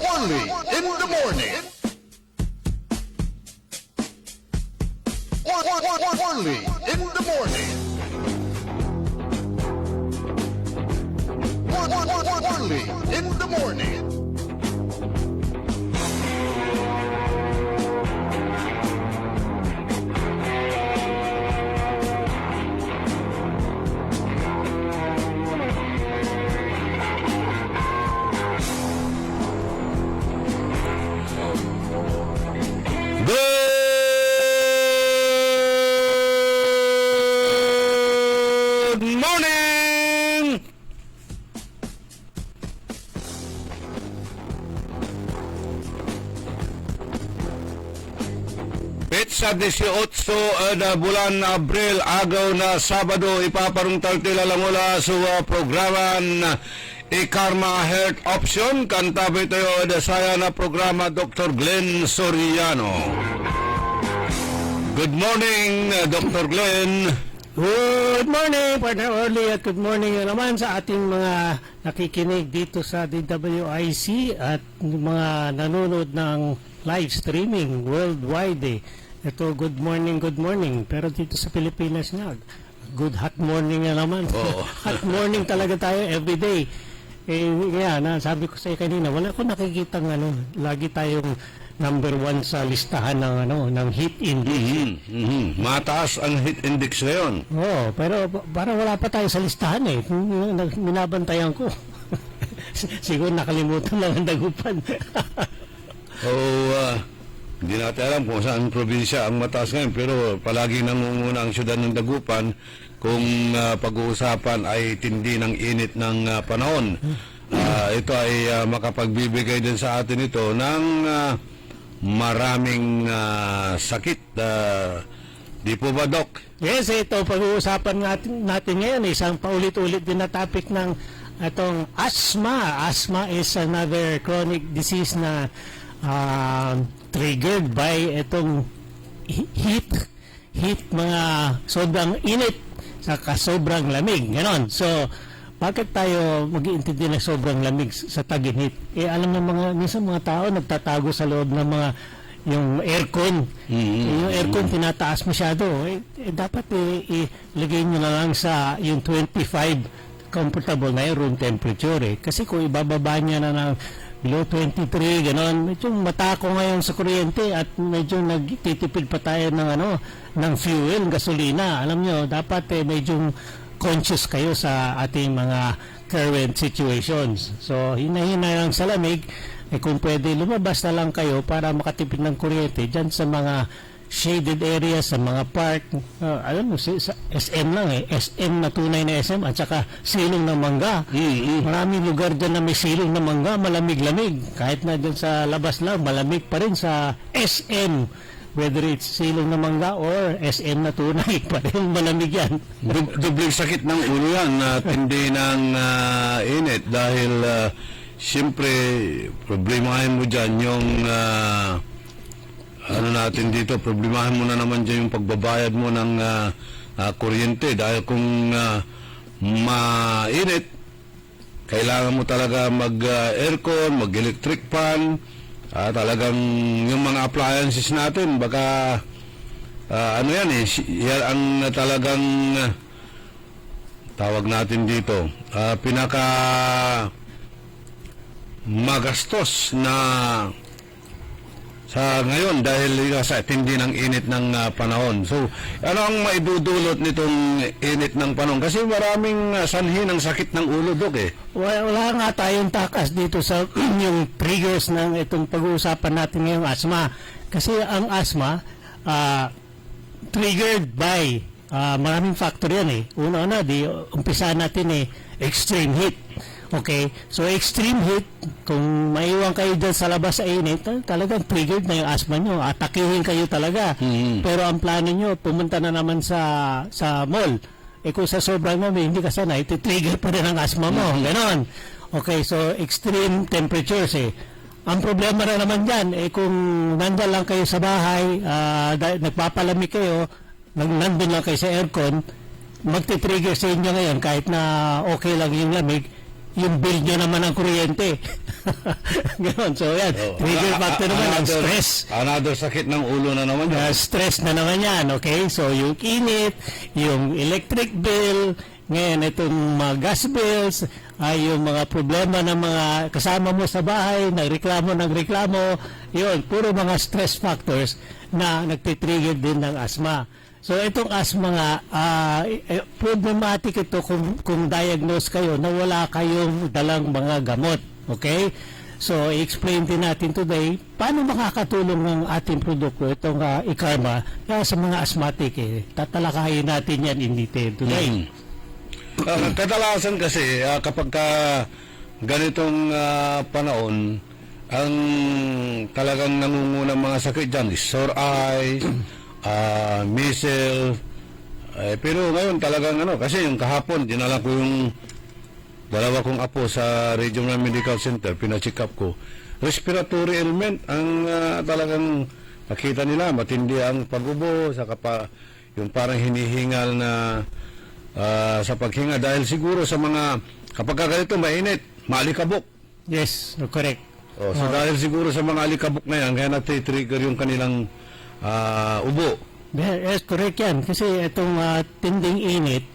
Only in the morning. Only in the morning. Only in the morning. Good morning! Petsa 18 na bulan na Abril, agaw na Sabado, ipaparungtal tila mula sa programan Karma Health Option. Kantabi tayo saya na programa Dr. Glenn Soriano. Good morning, Dr. Glenn. Good morning, Partner Orly, at good morning naman sa ating mga nakikinig dito sa DWIC at mga nanonood ng live streaming worldwide. Ito, good morning. Pero dito sa Pilipinas nga, good hot morning na naman. Oo. Hot morning talaga tayo everyday. Sabi ko sa iyo kanina, wala ko nakikitang lagi tayong number 1 sa listahan ng heat index. Mataas ang heat index ngayon. Oo, pero parang wala pa tayo sa listahan eh. Minabantayan ko. Siguro nakalimutan lang ang dagupan. Hindi natin alam kung saan probinsya ang mataas ngayon, pero palagi nangunguna ang syudad ng Dagupan kung pag-uusapan ay tindi ng init ng panahon. Ito ay makapagbibigay din sa atin ito ng maraming sakit. Di po ba, Doc? Yes, ito pag-uusapan natin ngayon, isang paulit-ulit din na topic ng itong asthma. Asthma is another chronic disease na triggered by itong heat, mga sobrang init saka sobrang lamig, ganon. So, bakit tayo mag-iintindi na sobrang lamig sa tag-init? Alam ng minsan mga tao nagtatago sa loob ng yung aircon. Yung aircon tinataas masyado. Dapat ilagay nyo na lang sa yung 25 comfortable na yung room temperature. Kasi kung ibababa niya na ng below 23, ganon, medyo matako ngayon sa kuryente at medyo nagtitipid pa tayo ng fuel, gasolina. Alam nyo, dapat medyo conscious kayo sa ating mga current situations. So, hina-hina lang sa lamig, kung pwede, lumabas na lang kayo para makatipid ng kuryente dyan sa mga shaded areas, sa mga park. Alam mo, sa SM lang SM na tunay na SM at saka silong ng mangga. Maraming lugar dyan na may silong ng mangga, malamig-lamig. Kahit na dyan sa labas lang, malamig pa rin sa SM. Whether it's silong na mangga or SM na tunay, pa rin malamig yan. Dubling sakit ng ulo yan at hindi ng init dahil siyempre problemahin mo dyan yung natin dito, problemahin mo na naman dyan yung pagbabayad mo ng kuryente dahil kung mainit, kailangan mo talaga mag-aircon, mag-electric fan. Talagang yung mga appliances natin, baka yan yan ang talagang tawag natin dito, pinaka magastos na sa ngayon dahil sa tindi ng init ng panahon. So, ano ang maidudulot nitong init ng panahon? Kasi maraming sanhi ng sakit ng ulo, Dok, Wala nga tayong takas dito sa yung triggers ng itong pag-uusapan natin ngayong asthma. Kasi ang asthma, triggered by maraming factor yan Una-una, umpisa natin extreme heat. Okay? So, extreme heat, kung maiwan kayo dyan sa labas sa init, talagang triggered na yung asthma nyo. Atakihin kayo talaga. Pero ang plano nyo, pumunta na naman sa mall. Kung sa sobrang lamig, hindi ka sanay, trigger pa rin ang asthma mo. Ganon. Okay, so extreme temperatures Ang problema na naman dyan, kung nandyan lang kayo sa bahay, nagpapalamig kayo, nandun lang kayo sa aircon, magti-trigger sa inyo ngayon kahit na okay lang yung lamig, yung bill nyo naman ng kuryente. Ganon. So yan, trigger factor naman ang stress. Another sakit ng ulo na naman yun. Stress na naman yan, okay? So yung init, yung electric bill, ngayon itong mga gas bills, ay yung mga problema ng mga kasama mo sa bahay, nagreklamo, yun, puro mga stress factors na nagtitrigger din ng asthma. So itong asthma nga, problematic ito kung diagnose kayo na wala kayong dalang mga gamot. Okay? So i-explain din natin today paano makakatulong ng ating produkto, itong iKarma, sa mga asthmatic. Tatalakayin natin yan in detail today. Kadalasan kasi kapag ganitong panahon, ang talagang nangungunang mga sakit dyan is sore eyes, measles, pero ngayon talagang kasi yung kahapon dinala ko yung dalawa kong apo sa Regional Medical Center, pina-check up ko, respiratory ailment ang talagang nakita nila, matindi ang pag-ubo, saka pa yung parang hinihingal na sa paghinga dahil siguro sa mga kapag ganito mainit, maalikabok. Yes, correct. So dahil siguro sa mga alikabok na yan, kaya nagtitrigger yung kanilang ubo. Yes, correct yan. Kasi itong tinding init,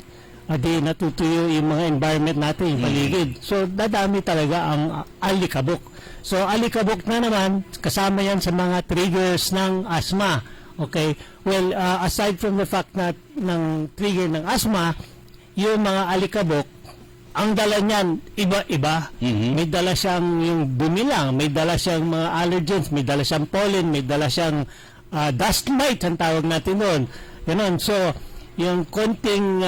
di natutuyo yung mga environment natin, yung paligid. So, dadami talaga ang alikabok. So, alikabok na naman, kasama yan sa mga triggers ng asthma. Okay? Well, aside from the fact na ng trigger ng asthma, yung mga alikabok, ang dala niyan, iba-iba. May dala siyang yung bumilang, may dala siyang mga allergens, may dala siyang pollen, may dala siyang dust mite, ang tawag natin doon. Ganun. So, yung konting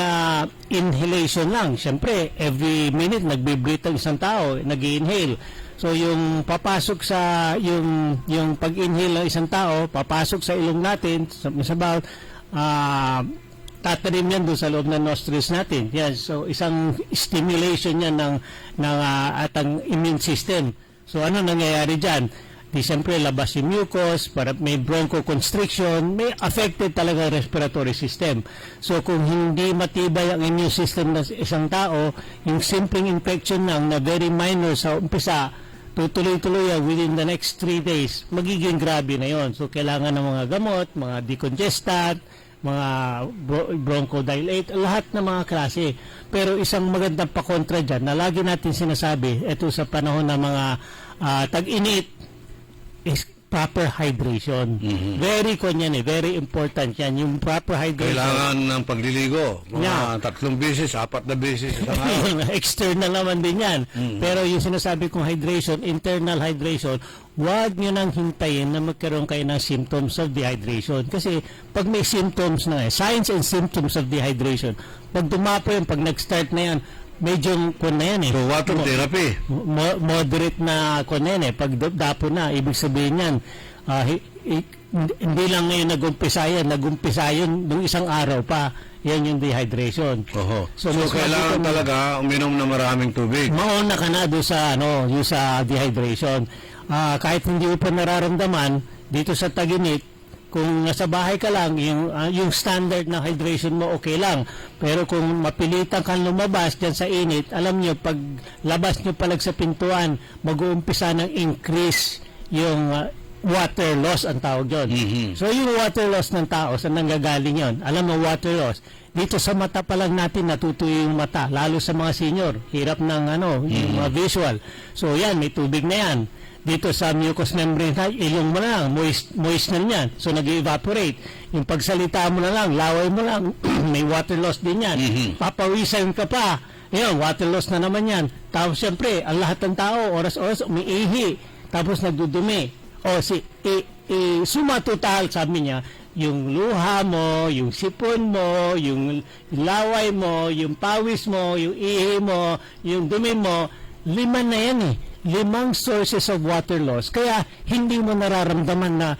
inhalation lang. Siyempre, every minute nagbe-breathe ang isang tao, nag-inhale. So yung papasok sa yung pag-inhale ng isang tao, papasok sa ilong natin, sa bawat tatanim yan doon sa loob ng nostrils natin. Yan, so isang stimulation yan ng atang immune system. So ano nangyayari diyan? Di siyempre labas yung mucus, para may bronchoconstriction, may affected talaga respiratory system. So kung hindi matibay ang immune system ng isang tao, yung simpleng infection lang na very minor sa umpisa, tutuloy-tuloy within the next 3 days, magiging grabe na yon. So kailangan ng mga gamot, mga decongestant, mga bronchodilate, lahat ng mga klase. Pero isang magandang pakontra dyan na lagi natin sinasabi, ito sa panahon ng mga tag-init, is proper hydration. Very very important yan, yung proper hydration. Kailangan ng pagliligo, mga 3 beses, 4 na beses sa araw. External naman din yan. Pero yung sinasabi kong hydration, internal hydration, huwag nyo nang hintayin na magkaroon kayo ng symptoms of dehydration. Kasi pag may symptoms na signs and symptoms of dehydration, pag dumapo yun, pag nag-start na yan, medyo kun na yan So water therapy. Moderate na kun na yan. Pag dapo na, ibig sabihin yan, hindi lang ngayon nag-umpisa yun nung isang araw pa. Yan yung dehydration. So kailangan talaga uminom na maraming tubig. Mauna ka na doon sa yung sa dehydration. Kahit hindi mo pa nararamdaman dito sa tag-init, kung nasa bahay ka lang, yung standard na hydration mo okay lang. Pero kung mapilitan kang lumabas dyan sa init, alam nyo, pag labas nyo palag sa pintuan, mag-uumpisa ng increase yung water loss ang tawag yun. So yung water loss ng tao, saan nanggagaling yun? Alam mo, water loss, dito sa mata pa lang natin natutuyo yung mata, lalo sa mga senior. Hirap ng yung mga visual. So yan, may tubig na yan. Dito sa mucous membrane, ilong mo na lang, moist na yan. So nag-evaporate. Yung pagsalita mo na lang, laway mo lang, may water loss din yan. Papawisan ka pa, yun, water loss na naman yan. Tapos siyempre, ang lahat ng tao, oras-oras, umiihi. Tapos nagdudumi. Suma total, sabi niya, yung luha mo, yung sipon mo, yung laway mo, yung pawis mo, yung ihi mo, yung dumi mo, 5 na yan 5 sources of water loss. Kaya hindi mo nararamdaman na,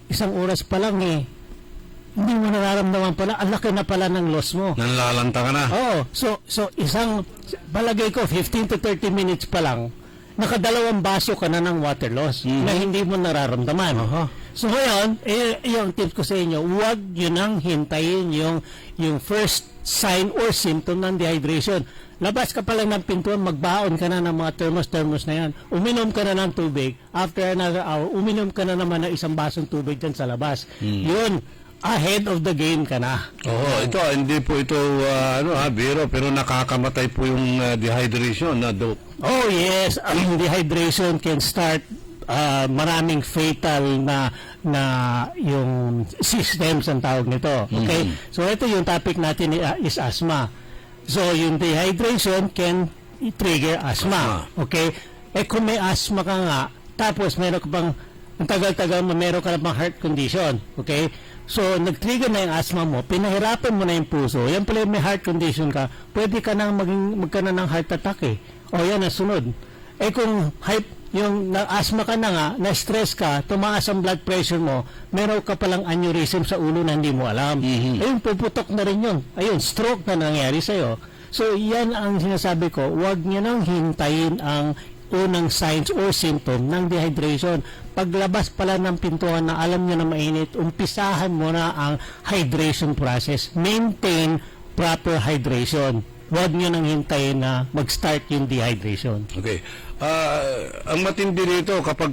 isang oras pa lang hindi mo nararamdaman pala, ang laki na pala ng loss mo. Nanlalanta ka na. So isang, palagay ko, 15 to 30 minutes pa lang, nakadalawang baso ka na ng water loss na hindi mo nararamdaman. So ngayon, yung tips ko sa inyo, huwag yun nang hintayin yung first sign or symptom ng dehydration. labas ka pa lang ng pintuan, magbaon ka na ng mga thermos na yan. Uminom ka na ng tubig. After another hour, uminom ka na naman ng isang basong tubig dyan sa labas. Yun, ahead of the game ka na. Oo, ito, hindi po ito, biro, pero nakakamatay po yung dehydration na dope. Oh yes, ang dehydration can start maraming fatal na yung systems ang tawag nito. Okay? So ito yung topic natin is asthma. So yung dehydration can trigger asthma. Okay? Eh kung may asthma ka nga, tapos meron ka pang ang tagal-tagal mo, meron ka na pang heart condition. Okay? So, nag-trigger na yung asthma mo, pinahirapan mo na yung puso, yan pala may heart condition ka, pwede ka nang magkaroon ng heart attack eh. O yan ang sunod. Eh kung yung asthma ka na nga, na-stress ka, tumaas ang blood pressure mo, meron ka palang aneurysm sa ulo na hindi mo alam. Ayun, puputok na rin yun. Ayun, stroke na nangyari sa'yo. So, yan ang sinasabi ko, huwag nyo nang hintayin ang unang signs or symptom ng dehydration. Paglabas pala ng pintuan na alam nyo na mainit, umpisahan mo na ang hydration process. Maintain proper hydration. Huwag nyo nang hintayin na mag-start yung dehydration. Okay. Ang matindi dito, kapag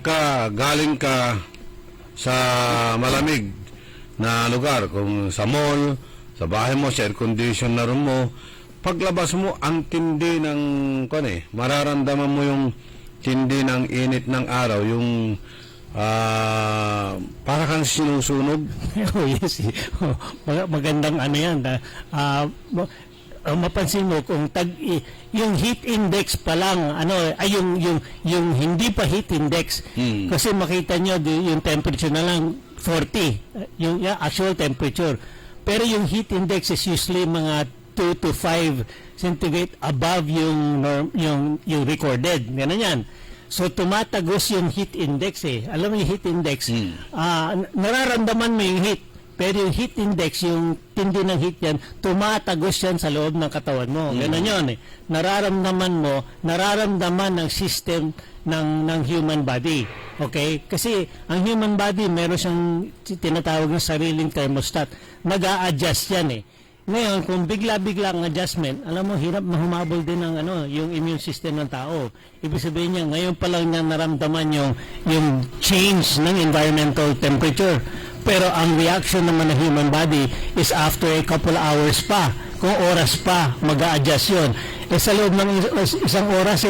galing ka sa malamig na lugar, kung sa mall, sa bahay mo, sa air condition na room mo, paglabas mo, ang tindi ng, mararamdaman mo yung tindi ng init ng araw, yung para kang sinusunog. Oh, yes. Magandang ano yan. Mapansin mo kung yung heat index pa lang yung hindi pa heat index kasi makita nyo yung temperature na lang 40 yung actual temperature, pero yung heat index is usually mga 2 to 5 centigrade above yung recorded. Ganun yan. So tumatagos yung heat index eh. Alam mo yung heat index, nararamdaman mo yung heat. Pero yung heat index, yung tindi ng heat yan, tumatagos yan sa loob ng katawan mo. Ganun yun eh. Nararamdaman ng system ng human body. Okay? Kasi ang human body, meron siyang tinatawag ng sariling thermostat. Nag-a-adjust yan eh. Ngayon, kung bigla-bigla ang adjustment, alam mo, hirap na humabol din ng yung immune system ng tao. Ibig sabihin niya, ngayon pa lang niya naramdaman yung change ng environmental temperature. Pero ang reaction naman ng human body is after a couple hours pa. Kung oras pa, mag-a-adjust yun. Eh sa loob ng isang oras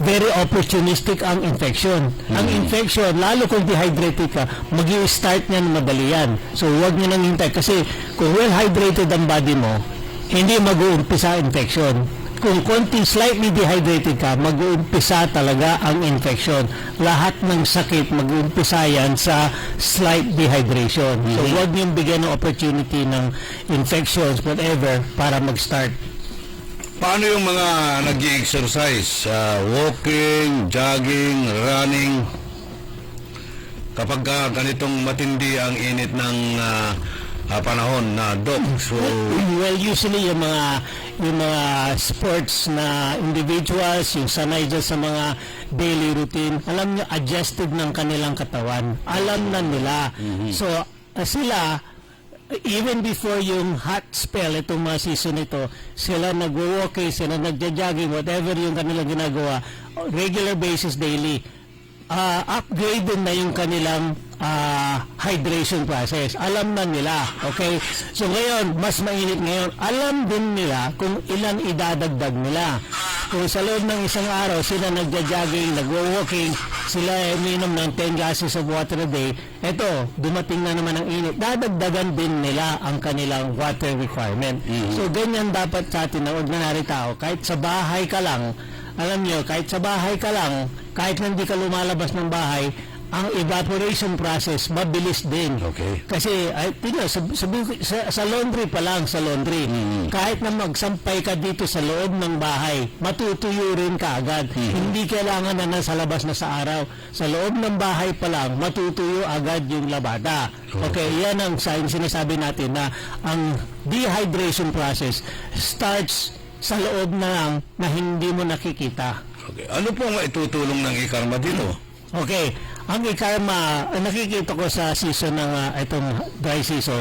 very opportunistic ang infection. Ang infection, lalo kung dehydrated ka, mag-i-start niyan madali yan. So huwag niyo nang hintay. Kasi kung well-hydrated ang body mo, hindi mag-uumpisa infection. Kung konting slightly dehydrated ka, mag-uumpisa talaga ang infection. Lahat ng sakit, mag-uumpisa yan sa slight dehydration. So, huwag niyong bigyan ng opportunity ng infections, whatever, para mag-start. Paano yung mga nag-i-exercise? Walking, jogging, running? Kapag ganitong matindi ang init ng panahon na Doc. So, well, usually yung mga sports na individuals, yung sanay dyan sa mga daily routine, alam nyo, adjusted ng kanilang katawan. Alam na nila. So, sila, even before yung hot spell, itong mga season ito, sila nag-walking, sila nagja-jogging, whatever yung kanilang ginagawa, regular basis, daily, upgrade na yung kanilang hydration process. Alam na nila. Okay? So ngayon, mas mainit ngayon. Alam din nila kung ilan idadagdag nila. Kung sa loob ng isang araw, sila nagja-jogging, nagwo-walking, sila uminom ng 10 glasses of water a day, eto, dumating na naman ang init. Dadagdagan din nila ang kanilang water requirement. So ganyan dapat sa atin na ordinary tao. Kahit sa bahay ka lang, alam nyo, kahit sa bahay ka lang, kahit hindi ka lumalabas ng bahay, ang evaporation process mabilis din. Okay. Kasi sa laundry pa lang, sa laundry, kahit na magsampay ka dito sa loob ng bahay, matutuyo rin ka agad. Hindi kailangan na nasa labas na sa araw. Sa loob ng bahay pa lang, matutuyo agad yung labada. Okay, yan ang sinasabi natin na ang dehydration process starts sa loob na lang na hindi mo nakikita. Okay. Ano po ang itutulong ng ikarma dito? Okay, ang ikarma, nakikita ko sa season ng itong dry season,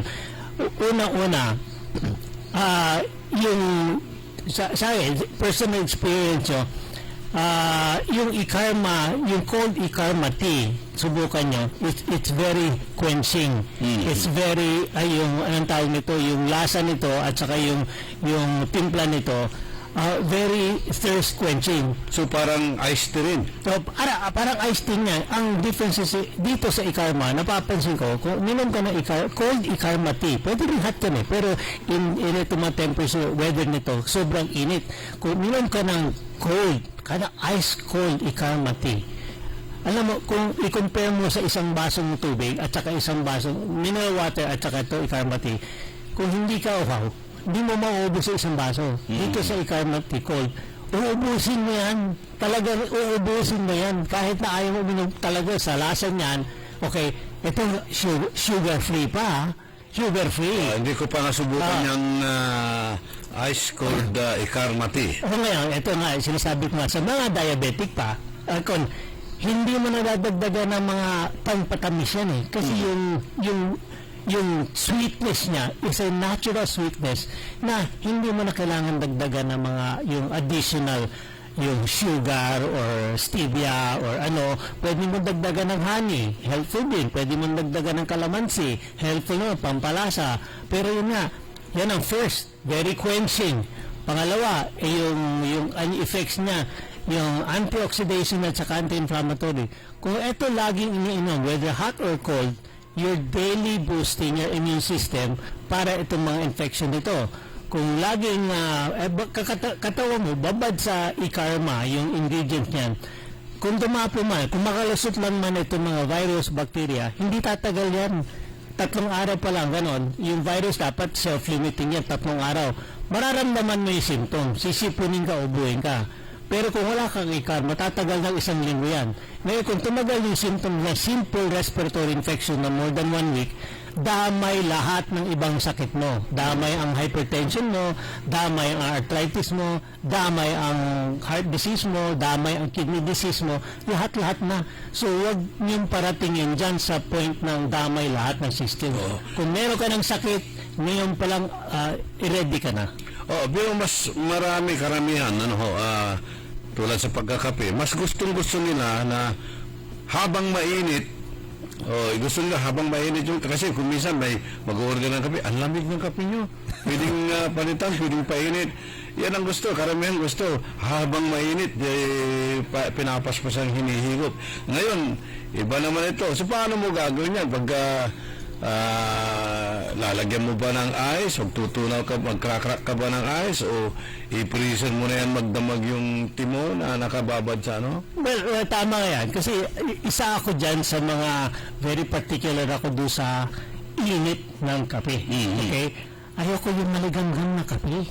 unang-una, yung sa akin, personal experience nyo, yung Ikarma, yung cold Ikarma tea, subukan nyo, it's very quenching. It's very, yung, anong tawag nito, yung lasa nito, at saka yung timpla nito, very thirst quenching. So parang iced tea rin. So, parang iced tea niya. Ang difference is, dito sa Ikarma, napapansin ko, kung minom ka ng cold Ikarma tea, pwede rin hot yan eh, pero in ito mga temperature, weather nito, sobrang init. Kung minom ka ng cold, kada ice cold Ikarma tea, alam mo, kung i-compare mo sa isang basong tubig at saka isang basong mineral water at saka ito Ikarma tea, kung hindi ka uhaw, hindi mo mauubos sa isang baso. Dito sa Ikarma tea cold, uubusin mo yan. Talagang uubusin mo yan. Kahit na ayaw mo uminom talaga sa lasa niyan, okay, ito sugar-free pa, ha? Sugar-free. Hindi ko pa nasubukan yung ice cold Ikarma tea. O ngayon, ito nga, sinasabi ko nga, sa mga diabetic pa, kung hindi mo nadadagdagan ng mga pangpatamis yan eh. Kasi yung sweetness niya is a natural sweetness na hindi mo na kailangan dagdagan ng mga yung additional yung sugar or stevia or ano, pwede mo dagdagan ng honey, helpful din. Pwede mo dagdagan ng calamansi, helpful naman, pampalasa. Pero yun nga, yan ang first, very quenching. Pangalawa, yung effects niya, yung antioxidation at saka anti-inflammatory. Kung ito laging iniinom, whether hot or cold, you're daily boosting your immune system para itong mga infection nito. Kung laging katawan mo, babad sa Ikarma, yung ingredient niyan, kung dumapo man, kung makalusot lang man itong mga virus, bacteria, hindi tatagal yan. 3 araw pa lang, ganon. Yung virus dapat self-limiting yan, 3 araw. Mararamdaman mo yung symptom, sisipunin ka, ubuhin ka. Pero kung wala kang Ikarma, tatagal ng 1 linggo yan. Ngayon, kung tumagal yung symptom na simple respiratory infection na more than 1 week, damay lahat ng ibang sakit mo. Damay ang hypertension mo, damay ang arthritis mo, damay ang heart disease mo, damay ang kidney disease mo, lahat-lahat na. So, huwag niyong paratingin dyan sa point ng damay lahat ng system. Kung meron ka ng sakit, ngayon pa lang, i-ready ka na. Pero mas karamihan, tulad sa pagkakape, mas gustong-gusto nila na habang mainit, gusto nila habang mainit yung, kasi kung minsan may mag-order ng kape, ang lamig ng kape nyo. Pwedeng palitan, pwedeng painit. Yan ang gusto, karamihan gusto. Habang mainit, pinapaspasan, hinihigop. Ngayon, iba naman ito. So, paano mo gagawin yan? Pagka lalagyan mo ba ng ice, magtutunaw ka, magkrakrak ka ba ng ice, o i-freezer mo na yan magdamag yung timo na nakababad sa ano? Well, tama yan. Kasi isa ako dyan sa mga very particular ako doon sa init ng kape. Okay? Ayoko yung maligamgam na kape.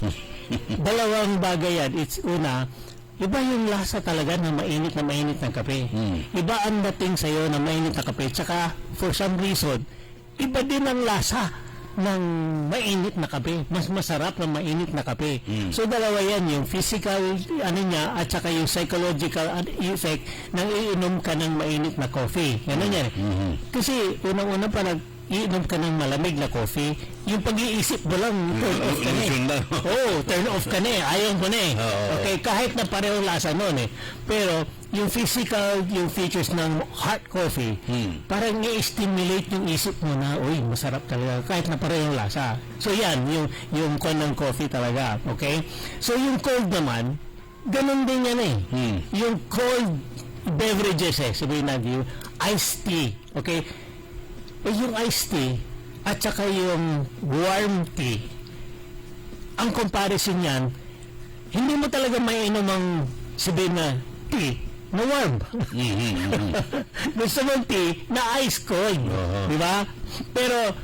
Dalawang bagay yan. It's una, iba yung lasa talaga na mainit ng kape. Iba ang dating sa'yo na mainit na kape. Tsaka, for some reason, iba din ang lasa ng mainit na kape. Mas masarap ng mainit na kape. So, dalawa yan, yung physical niya at saka yung psychological effect ng iinom ka ng mainit na coffee. Yan yan. Kasi, unang-una pa iinom ka ng malamig na coffee, yung pag-iisip mo lang, turn off ka na eh. Turn off ka na eh. Ayaw mo na eh. Okay, kahit na pareho lasa nun eh. Pero, yung physical, yung features ng hot coffee, parang i-stimulate yung isip mo na, uy, masarap talaga, kahit na pareho lasa. So yan, yung ng coffee talaga. Okay? So yung cold naman, ganun din yan eh. Yung cold beverages sabihin natin, yung iced tea. Okay? Yung iced tea at saka yung warm tea, ang comparison yan, hindi mo talaga mainom ang sabihin na tea na warm. Gusto mong tea na ice cold. Di ba? Pero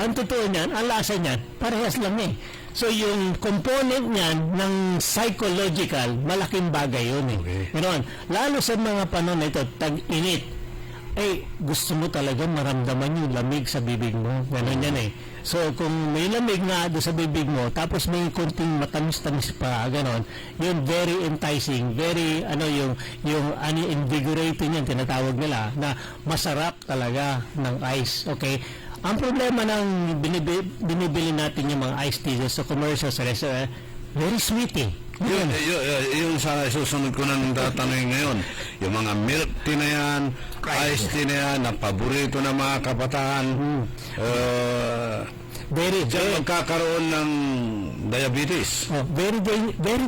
ang totoo niyan, ang lasa niyan, parehas lang eh. So yung component niyan ng psychological, malaking bagay yun eh. Okay. Ganoon. Lalo sa mga panahon na ito, tag-init, gusto mo talaga maramdaman yung lamig sa bibig mo. Ganon yan eh. So, kung may lamig nga doon sa bibig mo, tapos may konting matamis-tamis pa, ganon, yun very enticing, very, invigorating yan, tinatawag nila, na masarap talaga ng ice. Okay? Ang problema ng binibili natin yung mga iced tea sa commercial sa restaurant, Very sweet eh. Yung sana susunod ko na ng tatanungin ngayon, yung mga milk tea na yan, iced tea na yan, na paborito ng mga kabataan, Very, diyan magkakaroon ng diabetes. very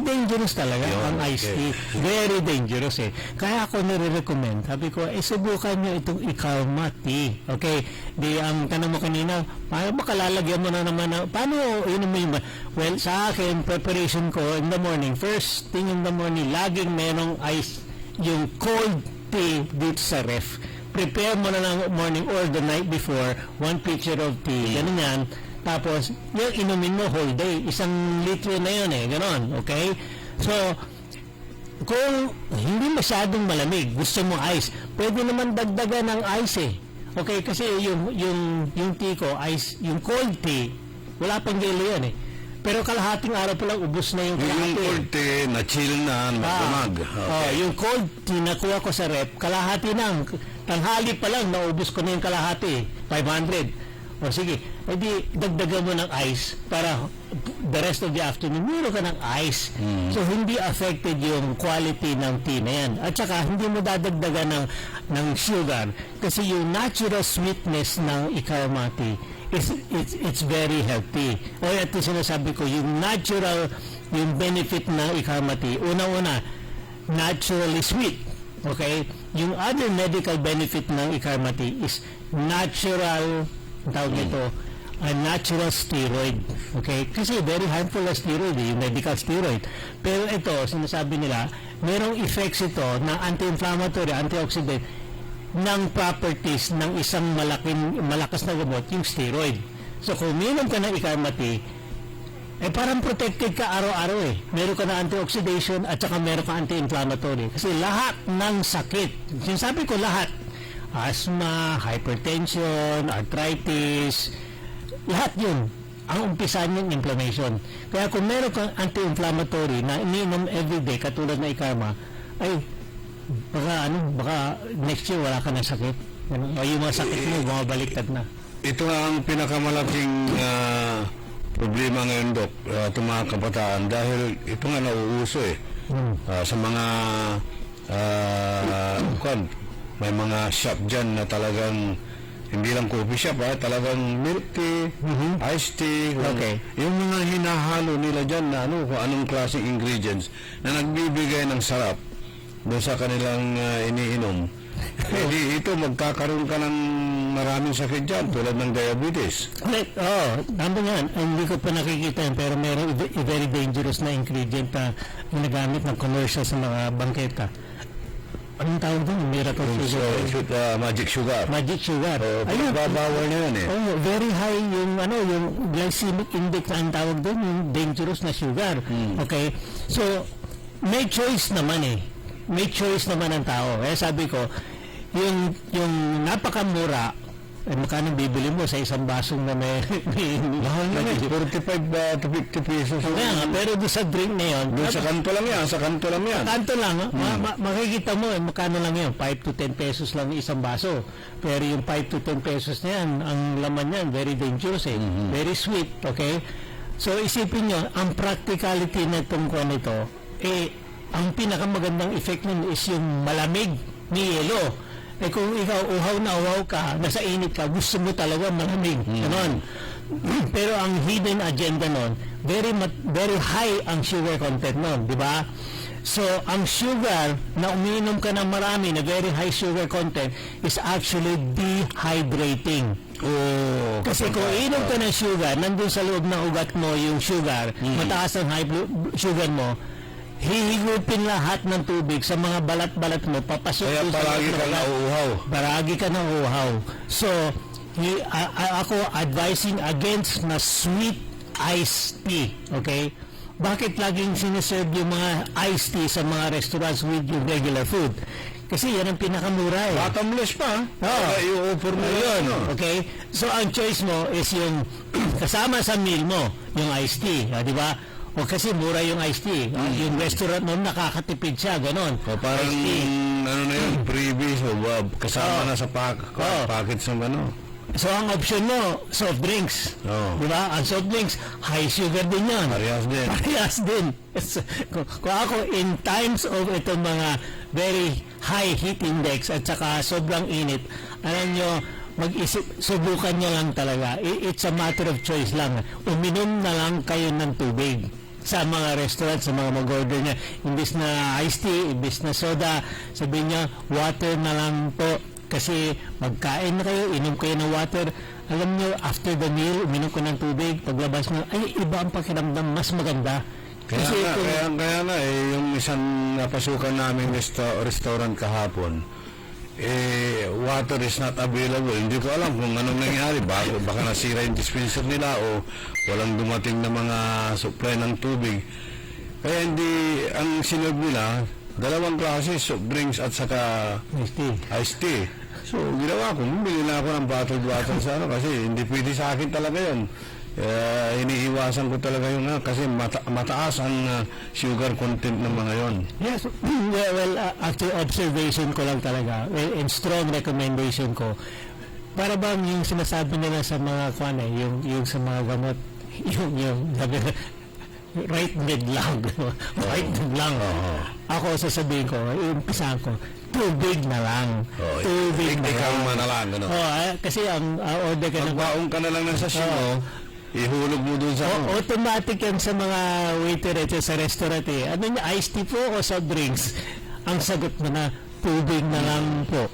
dangerous talaga Yun, ang iced okay. tea. Very dangerous eh. Kaya ako nire-recommend. Sabi ko, subukan nyo itong Ikarma tea. Okay? Ang tanong mo kanina, paano ba kalalagyan mo na naman paano yun mo yung well, sa akin, preparation ko in the morning, first thing in the morning, laging merong ice, yung cold tea dito sa ref. Prepare mo na ng morning or the night before, 1 pitcher of tea, ganun yan. Tapos, yung inumin mo whole day, 1 litro na yun eh, ganon, okay? So, kung hindi masyadong malamig, gusto mo ice, pwede naman dagdagan ng ice eh. Okay, kasi yung tea ko, ice, yung cold tea, wala pang gelo yan eh. Pero kalahating araw pa lang, ubos na yung kalahati. Yung cold tea, na-chill na, magdamag. Yung cold tea nakuha ko sa rep, kalahati nang, tanghali pa lang, naubos ko na yung kalahati, 500. O sige, edi dagdagan mo ng ice para the rest of the afternoon meron ka ng ice. So hindi affected yung quality ng tea na yan. At saka hindi mo dadagdagan ng sugar kasi yung natural sweetness ng Ikarma tea it's very healthy. O at least sinasabi ko, yung natural, yung benefit ng Ikarma tea, una-una, naturally sweet. Okay? Yung other medical benefit ng Ikarma tea is natural, tawag nito, a natural steroid. Okay? Kasi very harmful na steroid, yung medical steroid. Pero ito, sinasabi nila, merong effects ito na anti-inflammatory, antioxidant, ng properties ng isang malakas na gamot, yung steroid. So, kung uminom ka ng Ikarma tea, parang protected ka araw-araw eh. Meron ka na antioxidation at saka meron ka anti-inflammatory. Kasi lahat ng sakit, sinasabi ko lahat, asthma, hypertension, arthritis, lahat yun, ang umpisa niyang inflammation. Kaya kung meron kang anti-inflammatory na iniinom everyday, katulad na Ikarma, ay, baka next year wala ka na sakit. O yung mga sakit mo, bumabaliktad na. Ito ang pinakamalaking problema ngayon, Dok, itong mga kabataan, dahil ito nga nauuso eh. Sa mga may mga shop dyan na talagang hindi lang coffee shop, talagang milk tea, iced tea. Okay. Yung mga hinahalo nila dyan na kung anong klaseng ingredients na nagbibigay ng sarap doon sa kanilang iniinom. Ito, magkakaroon ka ng maraming sakit dyan, tulad ng diabetes. Tama yan. Hindi ko pa nakikita yan, pero meron very dangerous na ingredient na ginagamit ng commercial sa mga bangketa. Anong tawag doon? Miracle sugar. Magic sugar. Magic sugar. Ayun, babawal na yun eh. Very high yung glycemic index na ang tawag doon, yung dangerous na sugar. Okay? So, may choice naman eh. May choice naman ang tao. Kaya sabi ko, yung napakamura, magkano bibili mo sa isang basong na may mahal na 45 to 50 pesos. Kaya nga, pero doon sa drink na yun, doon sa kanto lang yan, sa kanto lang yan. Kanto lang, makikita mo, magkano lang yun, 5 to 10 pesos lang isang baso. Pero yung 5 to 10 pesos na yan, ang laman yan, very dangerous eh. Very sweet, okay? So, isipin nyo, ang practicality na itong kuwan ito, ang pinakamagandang effect nun is yung malamig ni yelo. Kung ikaw uhaw na uhaw ka, nasa init ka, gusto mo talaga malamig. Ganon. Pero ang hidden agenda nun, very high ang sugar content nun, di ba? So, ang sugar na umiinom ka ng marami na very high sugar content is actually dehydrating. Kasi kung inom ka ng sugar, nandun sa loob ng ugat mo yung sugar, mataas ang high sugar mo, hihigupin lahat ng tubig sa mga balat-balat mo, papasok kaya palagi ka na uhaw. Palagi ka na uhaw. So, ako advising against na sweet iced tea. Okay? Bakit laging siniserve yung mga iced tea sa mga restaurants with yung regular food? Kasi yan ang pinakamura eh. Bottomless pa. I-offer mo yun. Okay? So, ang choice mo is yung kasama sa meal mo, yung iced tea. Di ba? O kasi mura yung iced tea. Yung restaurant mo nakakatipid siya, ganon. Parang ano na yun, freebies o kasama na sa package ng ano. So, ang option mo, soft drinks. Oo. Di ba? Ang soft drinks, high sugar din yan. Parehas din. Parehas din. Kung ako, in times of itong mga very high heat index at saka sobrang init, alam nyo, mag-isip, subukan nyo lang talaga. It's a matter of choice lang. Uminom na lang kayo ng tubig sa mga restaurant, sa mga mag-order niya. Imbis na iced tea, imbis na soda, sabihin niya, water na lang po. Kasi magkain na kayo, inom kayo ng water. Alam nyo, after the meal, uminom ko ng tubig, paglabas nyo, ay, iba ang pakiramdam, mas maganda. Kaya nga yung isang napasukan namin restaurant kahapon, water is not available. Hindi ko alam kung anong nangyari. Baka nasira yung dispenser nila o walang dumating na mga supply ng tubig. Kaya hindi, ang sinod nila, dalawang klase, soft drinks at saka iced tea. So, ginawa ko, bumili na ako ng bottled water sa kasi hindi pwede sa akin talaga yun. Iniiwasan ko talaga yun kasi mataas ang sugar content ng mga yon. Yes, well, after observation ko lang talaga, and strong recommendation ko, para bang yung sinasabi nila sa mga yung sa mga gamot, yung right mid lang. Right mid lang. Ako sasabihin ko, iumpisahan ko, tubig na lang. Tubig na lang. Na lang. Ano? Kasi ang order ka ng... Magbaong ka na lang ng sasyo mo, ihulog mo dun sa... automatic yan sa mga waiter sa restaurant eh. Ano niya, iced tea po o soft drinks? Ang sagot mo na, tubig na lang po.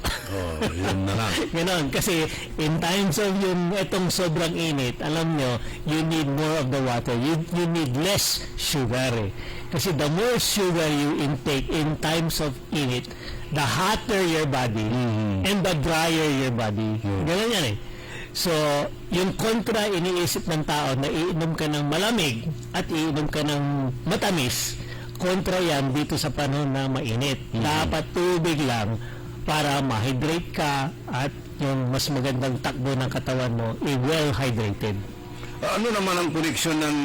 Yun na lang. Ganon. Kasi in times of itong sobrang init, alam nyo, you need more of the water. You need less sugar eh. Kasi the more sugar you intake in times of init, the hotter your body and the drier your body. Ganon yan eh. So, yung kontra iniisip ng tao na iinom ka ng malamig at iinom ka ng matamis, kontra yan dito sa panahon na mainit. Dapat tubig lang para ma-hydrate ka at yung mas magandang takbo ng katawan mo, well hydrated. Ano naman ang koneksyon ng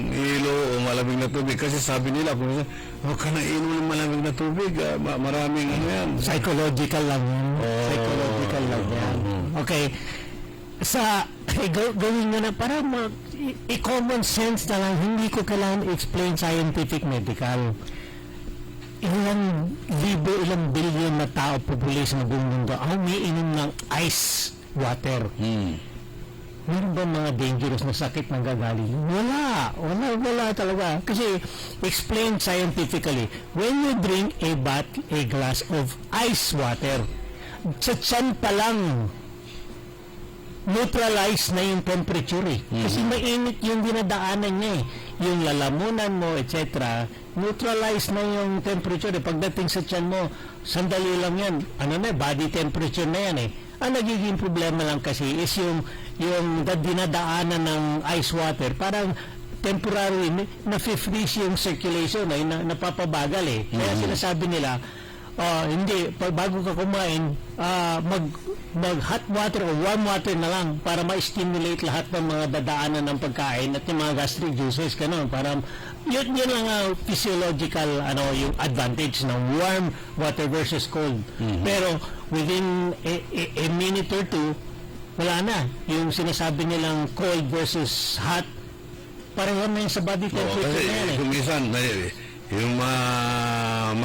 ilo o malamig na tubig? Kasi sabi nila, huwag ka na inom ng malamig na tubig. Maraming ano yan. Psychological lang yan. Psychological lang yan. Okay. Gawin mo na para i-common sense na lang, hindi ko kailangan explain scientific medical. Ilang billion na tao population ng buong mundo ang umiinom ng ice water. Meron ba mga dangerous na sakit na gagaling? Wala talaga. Kasi explained scientifically, when you drink a glass of ice water, sa tiyan pa lang neutralize na yung temperature eh. Kasi mainit yung dinadaanan niya eh. Yung lalamunan mo, etc. Neutralize na yung temperature eh. Pagdating sa tiyan mo, sandali lang yan. Body temperature na yan eh. Ang nagiging problema lang kasi is yung dinadaanan ng ice water, parang temporary na-freeze yung circulation ay napapabagal eh. Kaya sinasabi nila, hindi, bago ka kumain, mag hot water o warm water na lang para ma-stimulate lahat ng mga dadaanan ng pagkain at yung mga gastric juices, ganun, para yun lang ang physiological yung advantage ng warm water versus cold. Pero within a minute or two, wala na. Yung sinasabi nilang cold versus hot, pareho na yun sa body temperature na yan eh. Kung minsan, yung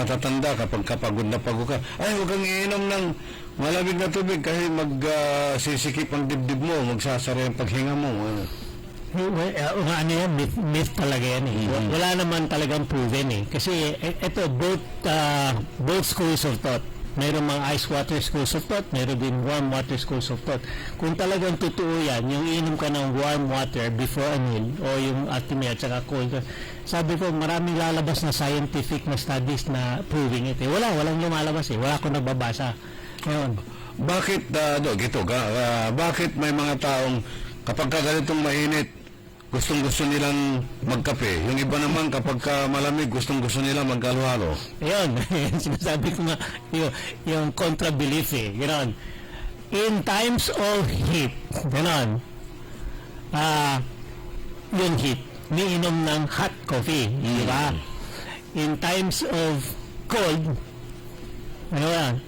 matatanda kapag na pagod ka, ay huwag kang iinom ng malamig na tubig kasi magsisikip ang dibdib mo, magsasara yung paghinga mo. Myth talaga yan eh. Wala naman talagang proven eh. Kasi ito, both schools of thought. Mayroon mga ice water schools of thought, mayroon din warm water schools of thought. Kung talagang totoo yan, yung inom ka ng warm water before a meal, o yung atime at saka cold, sabi ko, maraming lalabas na scientific na studies na proving it. Walang lumalabas eh. Wala akong nababasa. Ngayon, bakit, bakit may mga taong kapag ganitong mainit, gustong-gusto nilang magkape. Yung iba naman kapag malamig, gustong-gusto nilang magkalo-halo. Ayun, sinasabi ko nga, yung contra-belief eh. Ganon. In times of heat, ganon, yung heat, niinom ng hot coffee, di ba? In times of cold, ano yan,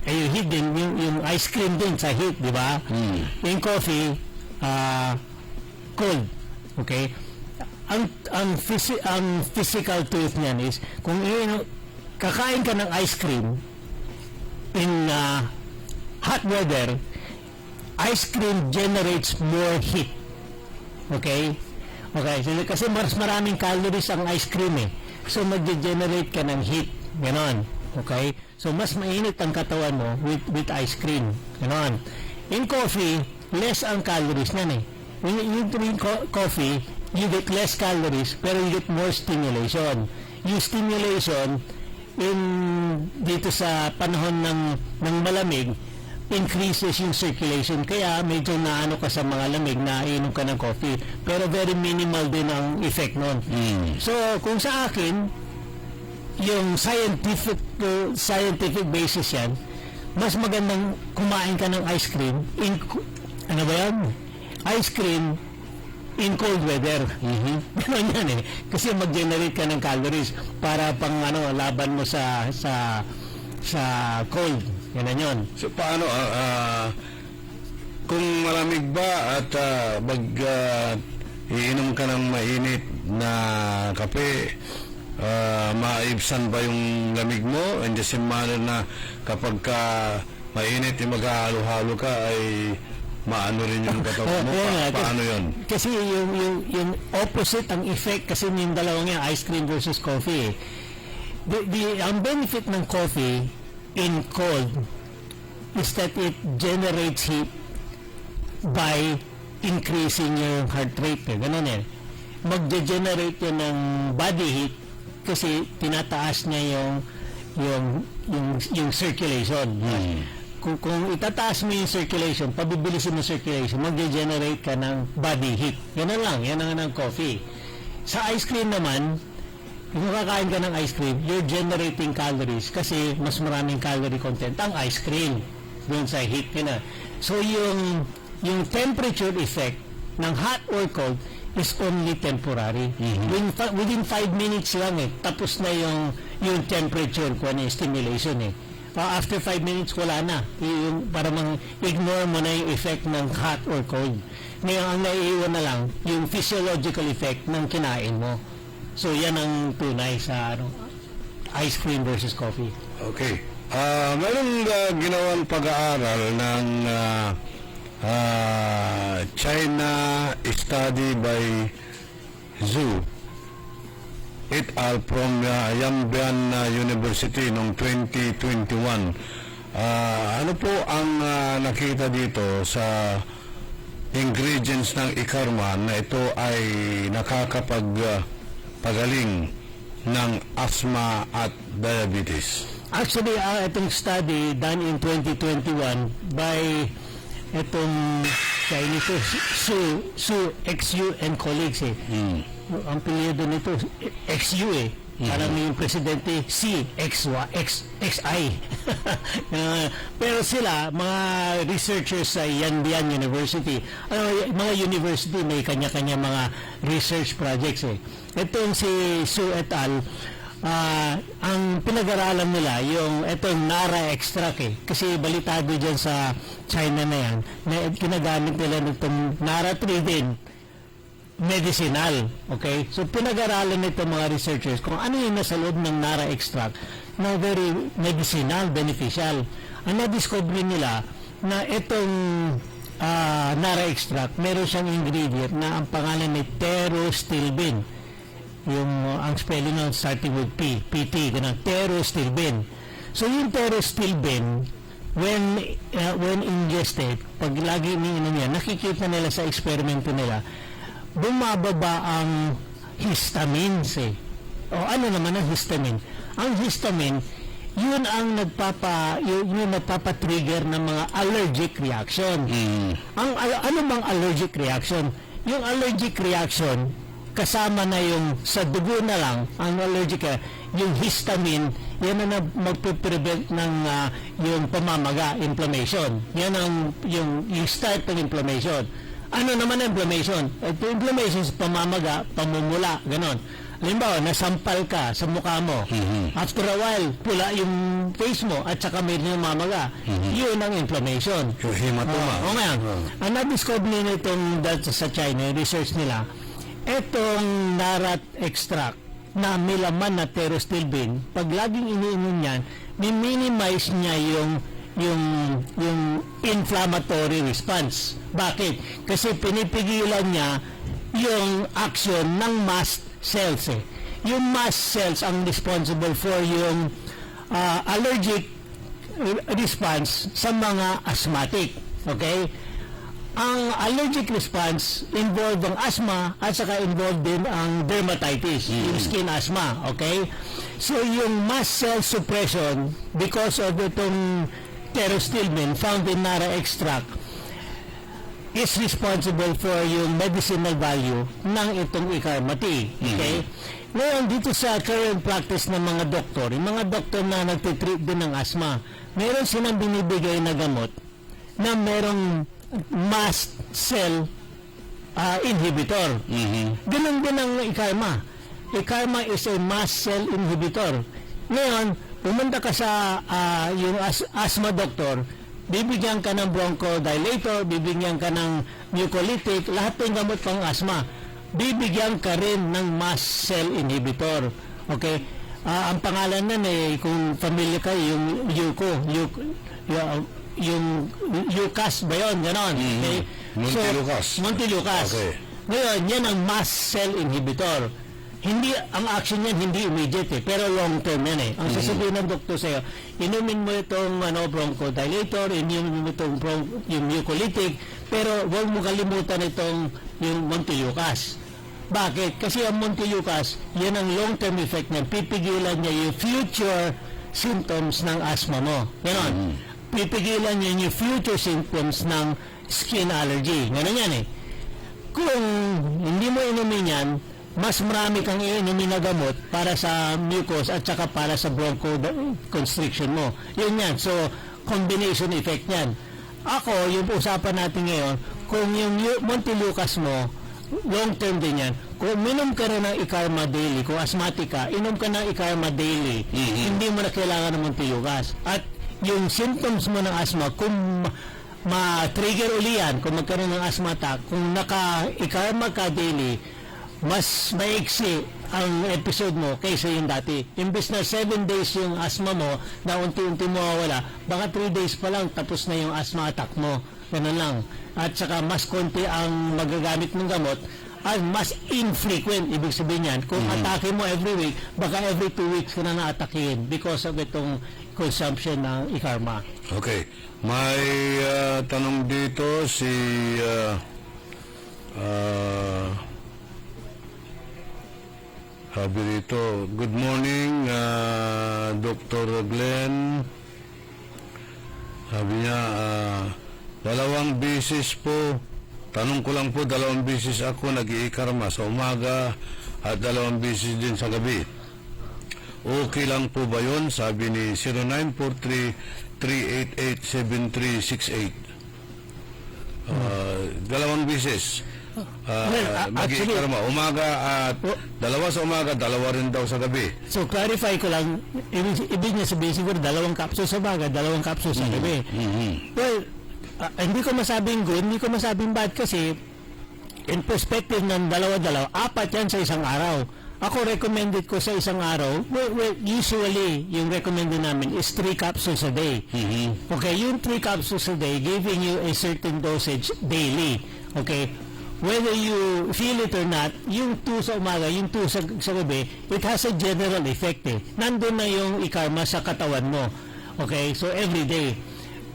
yung heat din, yung ice cream din sa heat, di ba? Yung coffee, cold. Okay? Ang physical truth niyan is, kung kakain ka ng ice cream in hot weather, ice cream generates more heat. Okay? Okay, so, kasi mas maraming calories ang ice cream eh. So, mag-generate ka ng heat. Ganon. Okay? So, mas mainit ang katawan mo with ice cream. Ganon. In coffee, less ang calories niyan eh. When you drink coffee, you get less calories, pero you get more stimulation. Yung stimulation, dito sa panahon ng malamig, increases yung circulation. Kaya medyo naano ka sa mga lamig na inom ka ng coffee. Pero very minimal din ang effect nun. So, kung sa akin, yung scientific basis yan, mas magandang kumain ka ng ice cream ano ba yan? Ice cream in cold weather. Ganun yan eh. Kasi mag-generate ka ng calories para pang laban mo sa cold. Yan yun. So paano kung malamig ba at iinom ka ng mainit na kape, maibsan ba yung lamig mo? In the same manner na kapag mainit maghahalo-halo ka ay maano rin yung katawan mo? Paano yun? Kasi yung opposite ang effect kasi yung dalawang yan, ice cream versus coffee. Ang benefit ng coffee in cold is that it generates heat by increasing your heart rate. Ganun eh. Mag-generate yun ng body heat kasi tinataas niya yung circulation. Kung itataas mo yung circulation, pabibilisin mo circulation, mag-generate ka ng body heat. Yan lang. Yan ang ng coffee. Sa ice cream naman, kung kakain ka ng ice cream, you're generating calories kasi mas maraming calorie content ang ice cream doon sa heat. So yung temperature effect ng hot or cold is only temporary. Within 5 minutes lang tapos na yung temperature kung ano yung stimulation after 5 minutes wala na. Para ignore mo na yung effect ng hot or cold. Ngayon ang naiiwan na lang yung physiological effect ng kinain mo. So yan ang tunay sa ice cream versus coffee. Okay. Mayroong ginawang pag-aaral ng China study by Zhu et al. From Yangbian University noong 2021. Ano po ang nakita dito sa ingredients ng ikarma na ito ay nakakapagpagaling ng asthma at diabetes? Actually, itong study done in 2021 by itong Chinese Su XU and colleagues Ang pilyedo nito XU Parang yung presidente XI. Pero sila, mga researchers sa Yanbian University, mga university may kanya-kanya mga research projects Itong si Su et al. Ang pinag-aralan nila yung itong Nara extract kasi balitado dyan sa China na yan na ginagamit nila nitong Nara 3 din medicinal, okay? So pinag-aralan nito mga researchers kung ano yung nasa loob ng Nara extract na very medicinal, beneficial. Ang na-discover nila na itong Nara extract meron siyang ingredient na ang pangalan ay pterostilbene. Ang spelling ng starting with P, PT, ganun, pterostilbene. So yung pterostilbene, when ingested, pag lagi niya, nakikita nila sa eksperimento nila, bumababa ang histamines O ano naman ang histamine? Ang histamine, yun ang nagpapa-trigger ng mga allergic reaction. Ano bang allergic reaction? Yung allergic reaction, kasama na yung sa dugo na lang ang allergic yung histamine yan na magpe-prevent ng yung pamamaga, inflammation. Yan ang yung start ng inflammation. Ano naman ang inflammation? Inflammation is pamamaga, pamumula, ganon. halimbawa, nasampal ka sa mukha mo. After a while, pula yung face mo at saka may namamaga. Yun ang inflammation. Yung hematoma. Oo nga. Ang na-discover nila itong sa China, yung research nila, itong narat extract na may laman na pterostilbene, pag laging iniinom yan, minimize niya yung inflammatory response. Bakit? Kasi pinipigilan niya yung action ng mast cells eh. Yung mast cells ang responsible for yung allergic response sa mga asthmatic. Okay? Ang allergic response involved ang asthma at saka involved din ang dermatitis, yung skin asthma. Okay? So yung mast cell suppression because of itong pterostilbene found in Nara extract is responsible for yung medicinal value ng itong Icarmati. Okay? Ngayon, dito sa current practice ng mga doktor, yung mga doktor na nagtitreat din ng asthma, meron silang binibigay na gamot na merong mast cell inhibitor. Ganun din ang Icarma. Icarma is a mast cell inhibitor. Ngayon, pumunta ka sa yung asthma doctor, bibigyan ka ng bronchodilator, bibigyan ka ng mucolytic, lahat ng gamot pang asthma. Bibigyan ka rin ng mast cell inhibitor. Okay? Ang pangalan nun kung familiar ka, yung yung UCAS ba yun? Ganon. Okay? Montelukast. Montelukast. Okay. Ngayon, yan ang mast cell inhibitor. Hindi, ang action yan hindi immediate pero long term yan eh. Ang sasabihin ng doktor sa'yo, inumin mo itong bronchodilator, inumin mo itong yung mucolytic, pero huwag mo kalimutan itong yung Montelukast. Bakit? Kasi ang Montelukast, yan ang long term effect niya. Pipigilan niya yung future symptoms ng asthma mo. Ganon. Pipigilan niya yung future symptoms ng skin allergy. Ganon yan eh. Kung hindi mo inumin yan, mas marami kang iinumin na gamot para sa mucus at saka para sa bronchoconstriction mo. Yun yan. So, combination effect yan. Ako, yung usapan natin ngayon, kung yung Montelukast mo, long term din yan. Kung minom ka rin ng Icarma daily, kung asthmatic ka, inom ka ng Icarma daily, hindi mo na kailangan ng Montelukast. At yung symptoms mo ng asthma, kung ma-trigger uli yan, kung magkaroon ng asthma attack, kung naka-Icarma ka daily, mas maiksi ang episode mo kaysa yung dati. Imbes na 7 days yung asthma mo na unti-unti mawawala, baka 3 days pa lang tapos na yung asthma attack mo. Ganun lang. At saka mas konti ang magagamit ng gamot at mas infrequent. Ibig sabihin yan, kung atake mo every week, baka every 2 weeks ka na na-atakein because of itong consumption ng Icarma. Okay. May tanong dito si sabi dito, good morning, Dr. Glenn. Sabi niya, 2 beses po, tanong ko lang po, 2 beses ako nag-iikarma sa umaga at 2 beses din sa gabi. Okay lang po ba yun? Sabi ni 0943-388-7368. 2 beses. Mag-iikarma umaga at 2 sa umaga, 2 rin daw sa gabi. So clarify ko lang, ibig niya sabihin siguro 2 capsule sa umaga, 2 capsule sa gabi. Well, hindi ko masabing good, hindi ko masabing bad kasi in perspective ng 2, 4 yan sa isang araw. Ako recommended ko sa isang araw, well, usually yung recommended namin is 3 capsules a day. Okay, yung 3 capsules a day giving you a certain dosage daily. Okay, whether you feel it or not, yung 2 sa umaga, yung 2 sa gabi, it has a general effect eh. Nandun na yung Icarma sa katawan mo. Okay, so every day.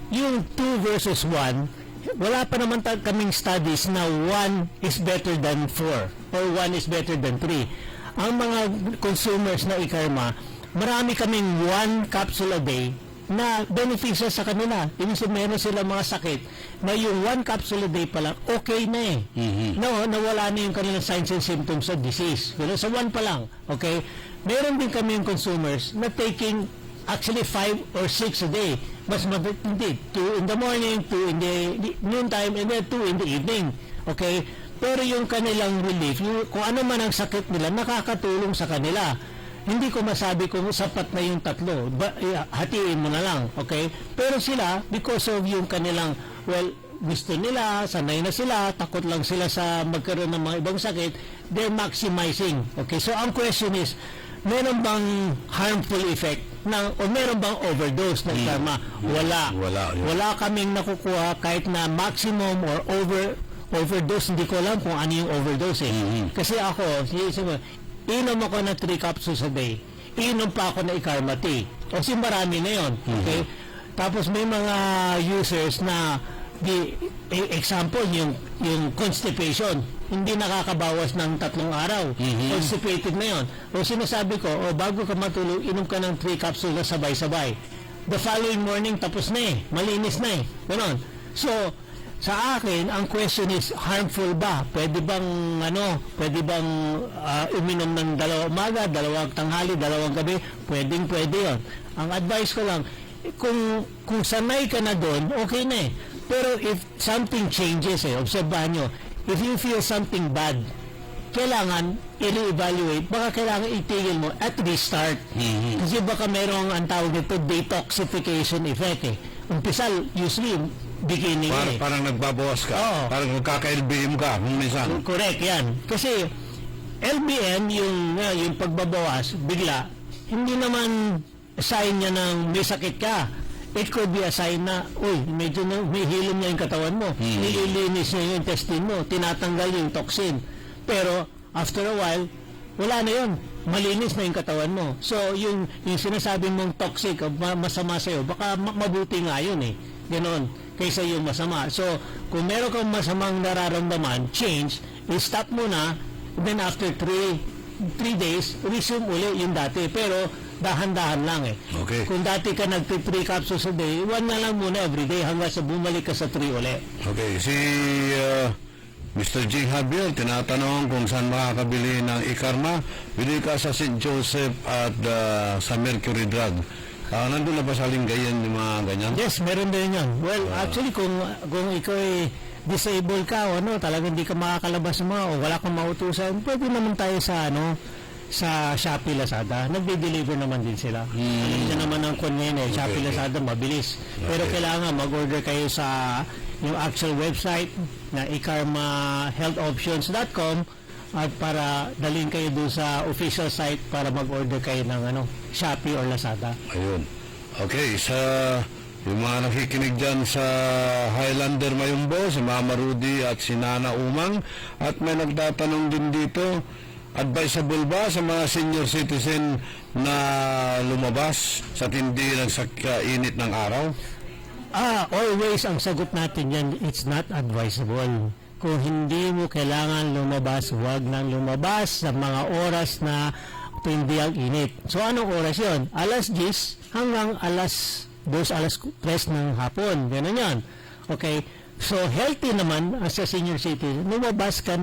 Yung 2 versus 1, wala pa naman kaming studies na 1 is better than 4 or 1 is better than 3. Ang mga consumers na Icarma, marami kaming 1 capsule a day na beneficial sa kanila. Ibig sabihin, meron sila mga sakit na yung 1 capsule a day pa lang, okay na eh. No, nawala na yung kanilang signs and symptoms of disease. Pero sa 1 pa lang, okay? Meron din kami yung consumers na taking actually 5 or 6 a day. Mas hindi, 2 in the morning, 2 in the noontime, and then 2 in the evening. Okay? Pero yung kanilang relief, kung ano man ang sakit nila, nakakatulong sa kanila. Hindi ko masabi kung sapat na yung tatlo. Hatiin mo na lang, okay? Pero sila, because of yung kanilang, gusto nila, sanay na sila, takot lang sila sa magkaroon ng mga ibang sakit, they're maximizing. Okay, so ang question is, meron bang harmful effect o meron bang overdose ng karma? Wala. Wala kaming nakukuha kahit na maximum or overdose. Hindi ko alam kung ano yung overdose Kasi ako, inom ako ng 3 capsules a day. Inom pa ako ng Ikarma tea. Kasi marami na yun. Okay? Tapos may mga users na example, yung constipation, hindi nakakabawas ng 3 araw. Constipated na yun. O sinasabi ko, bago ka matulog, inom ka ng 3 capsules na sabay-sabay. The following morning, tapos na malinis na Ganon. So, sa akin, ang question is, harmful ba? Pwede bang uminom ng 2 umaga, 2 tanghali, 2 gabi? Pwede yun. Ang advice ko lang, kung sanay ka na doon, okay na Pero if something changes, obserbahan nyo, if you feel something bad, kailangan i-evaluate, baka kailangan itigil mo at restart. Kasi baka merong ang tawag nito detoxification effect Umpisal, usually, beginning Parang nagbabawas ka. Parang magkaka-LBM ka minsan. Correct, yan. Kasi LBM, yung pagbabawas, bigla, hindi naman sign niya ng may sakit ka. It could be a sign na, medyo may hilom na yung katawan mo. Nililinis na yung intestine mo. Tinatanggal yung toxin. Pero, after a while, wala na yun. Malinis na yung katawan mo. So, yung sinasabi mong toxic, masama sa'yo, baka mabuti nga yun Ganon. Kaysa yung masama. So, kung meron kang masamang nararamdaman, change, stop mo na, then after 3 days, resume uli yung dati. Pero, dahan-dahan lang Okay. Kung dati ka nag-3 capsules a day, 1 na lang muna everyday hanggang sa bumalik ka sa 3 uli. Okay, si Mr. J. Javier, tinatanong kung saan makakabili ng Ikarma. Bili ka sa St. Joseph at sa Mercury Drug. Nandun na ba sa Lingayen yung mga ganyan? Yes, meron din yan. Well, actually, kung ikaw ay disabled ka o talagang hindi ka makakalabas o wala kang mautusan, pwede naman tayo sa sa Shopee, Lazada. Nagde-deliver naman din sila. Alam niyo naman ang convenient. Shopee, Lazada, mabilis. Pero kailangan mag-order kayo sa yung actual website na ikarmahealthoptions.com at para dalhin kayo doon sa official site para mag-order kayo ng Shopee or Lazada. Ayun. Okay, yung mga nakikinig dyan sa Highlander Mayumbo, si Mama Rudy at si Nana Umang, at may nagtatanong din dito, advisable ba sa mga senior citizen na lumabas sa tindi ng init ng araw? Always ang sagot natin yan, it's not advisable. Kung hindi mo kailangan lumabas, huwag nang lumabas sa mga oras na tindi ang init. So anong oras yon? Alas 10 hanggang alas 2, alas 3 ng hapon. Ganun yan. Okay? So, healthy naman as a senior citizen, lumabas ka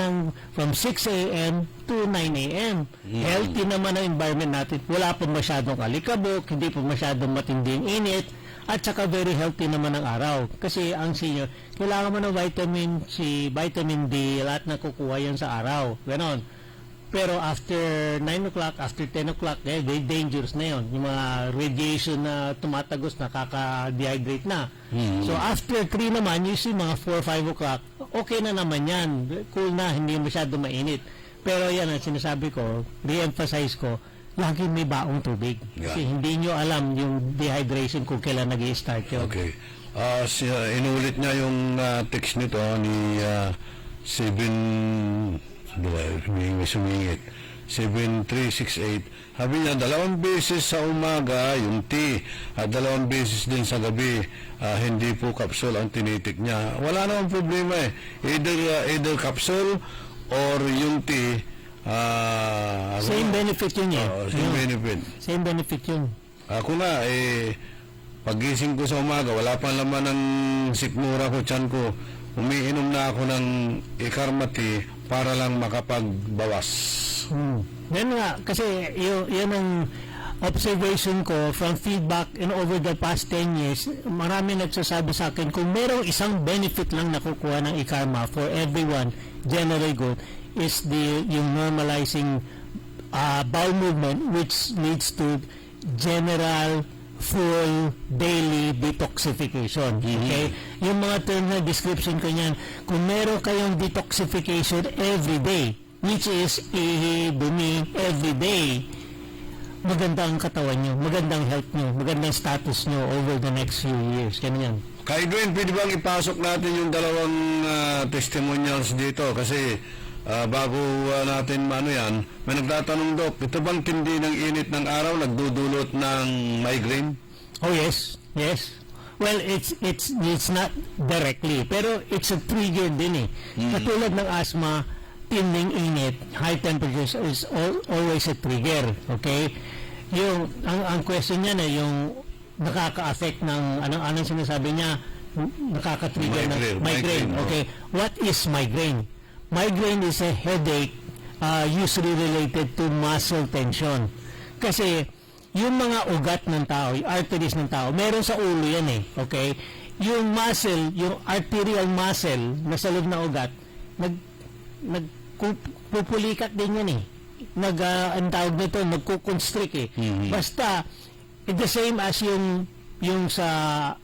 from 6 a.m. to 9 a.m. Healthy naman ang environment natin. Wala pa masyadong alikabok, hindi pa masyadong matinding init, at saka very healthy naman ang araw. Kasi ang senior, kailangan mo ng vitamin C, vitamin D, lahat na kukuha yan sa araw. Ganon. Pero after 9 o'clock, after 10 o'clock, dangerous na yon. Yung mga radiation na tumatagos, nakaka-dehydrate na. So after 3 naman, usually mga 4 5 o'clock, okay na naman yan. Cool na, hindi masyado mainit. Pero yan ang sinasabi ko, re-emphasize ko, lagi may baong tubig. Kasi hindi nyo alam yung dehydration kung kailan nag-i-start yun. Okay. Inulit niya yung text nito ni 7368. Sabi niya, 2 beses sa umaga yung tea at 2 beses din sa gabi. Hindi po capsule ang tinitik niya. Wala namang problema either capsule or yung tea. Same benefit yun same benefit. Same benefit yun. Ako na, pagising ko sa umaga, wala pang laman ng sikmura ko, tiyan ko, umiinom na ako ng Ikarma tea para lang makapagbawas. Yan nga, kasi yun ang observation ko from feedback and over the past 10 years, marami nagsasabi sa akin kung merong isang benefit lang nakukuha ng e-karma for everyone, generally good, is yung normalizing bowel movement, which leads to general full daily detoxification. Okay? Yung mga term na description ko niyan, kung meron kayong detoxification every day, which is dumi every day, maganda ang katawan nyo, magandang health nyo, magandang status nyo over the next few years. Ganyan. Kay Dwayne, pwede bang ipasok natin yung dalawang testimonials dito? Kasi bago natin yan, may nagtatanong, Dok, ito bang tindi ng init ng araw nagdudulot ng migraine? Oh yes, yes. Well, it's not directly, pero it's a trigger din eh. Katulad ng asthma, tinding init, high temperatures is always a trigger, okay? Yung ang question niya na yung nakaka-affect ng anong sinasabi niya, nakaka-trigger ng migraine. Okay, what is migraine? Migraine is a headache usually related to muscle tension. Kasi yung mga ugat ng tao, yung arteries ng tao, meron sa ulo yan eh, okay? Yung muscle, yung arterial muscle na sa loob ng ugat, pupulikat din yan eh. Ang tawag nito, nagkukonstrict eh. Basta, the same as yung sa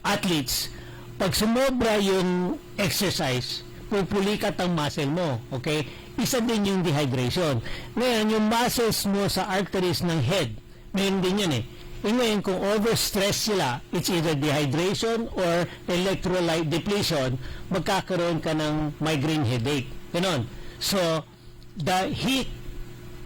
athletes, pag sumobra yung exercise, pupulikat ang muscle mo. Okay? Isa din yung dehydration. Ngayon, yung muscles mo sa arteries ng head, mayroon din yan eh. Ngayon, kung overstress sila, it's either dehydration or electrolyte depletion, magkakaroon ka ng migraine headache. Ganon. So, the heat